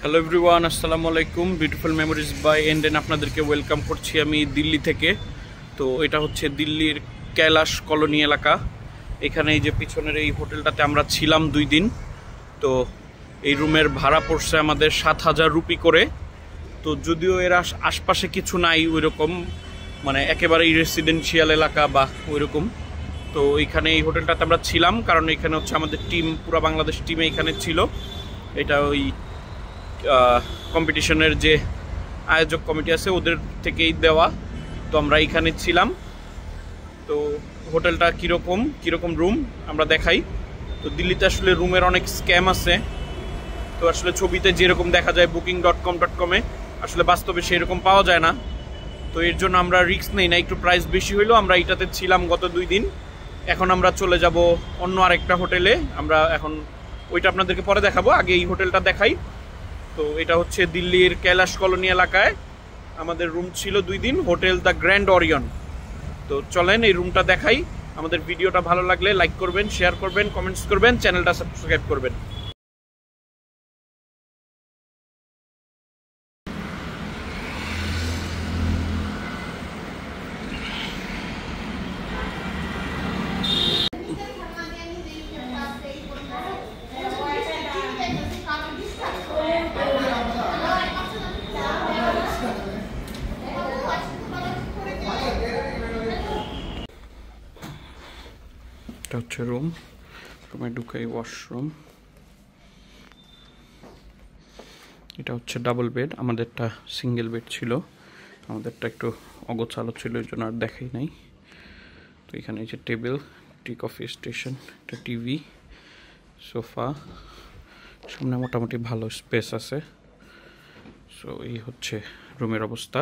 Hello everyone, আসসালামু আলাইকুম। Beautiful memories by এন্ডেন আপনাদেরকে ওয়েলকাম করছি আমি দিল্লি থেকে। তো এটা হচ্ছে দিল্লির কৈলাস কলোনি এলাকা। এখানে এই যে পিছনের এই হোটেলটাতে আমরা ছিলাম 2 দিন। তো এই রুমের ভাড়া পড়ছে আমাদের 7,000 রুপি করে। তো যদিও এর আশপাশে কিছু নাই ওইরকম, মানে একেবারেই রেসিডেন্সিয়াল এলাকা বা ওইরকম। তো এইখানে এই হোটেলটাতে আমরা ছিলাম কারণ এখানে হচ্ছে আমাদের টিম, পুরো বাংলাদেশ টিমে এখানে ছিল। এটা ওই কম্পিটিশনের যে আয়োজক কমিটি আছে ওদের থেকেই দেওয়া। তো আমরা এইখানে ছিলাম। তো হোটেলটা কীরকম রুম আমরা দেখাই। তো দিল্লিতে আসলে রুমের অনেক স্ক্যাম আছে। তো আসলে ছবিতে যেরকম দেখা যায় booking.com.com-এ আসলে বাস্তবে সেরকম পাওয়া যায় না। তো এর জন্য আমরা রিস্ক নেই না, একটু প্রাইস বেশি হইলেও আমরা এইটাতে ছিলাম গত 2 দিন। এখন আমরা চলে যাব অন্য আরেকটা হোটেলে। আমরা এখন ওইটা আপনাদেরকে পরে দেখাবো, আগে এই হোটেলটা দেখাই। তো এটা হচ্ছে দিল্লির কৈলাস কলোনি এলাকায় আমাদের রুম ছিল 2 দিন, হোটেল দ্য গ্র্যান্ড অরিয়ন। তো চলেন এই রুমটা দেখাই। আমাদের ভিডিওটা ভালো লাগলে লাইক করবেন, শেয়ার করবেন, কমেন্টস করবেন, চ্যানেলটা সাবস্ক্রাইব করবেন। এটা হচ্ছে রুমে ঢুকাই ওয়াশরুম। এটা হচ্ছে ডাবল বেড, আমাদেরটা সিঙ্গেল বেড ছিল। আমাদেরটা একটু অগোছালো ছিল, এই জন্য আর দেখাই নাই। তো এখানে এই যে টেবিল, টি কফি স্টেশন, একটা টিভি, সোফা, সামনে মোটামুটি ভালো স্পেস আছে। সো এই হচ্ছে রুমের অবস্থা।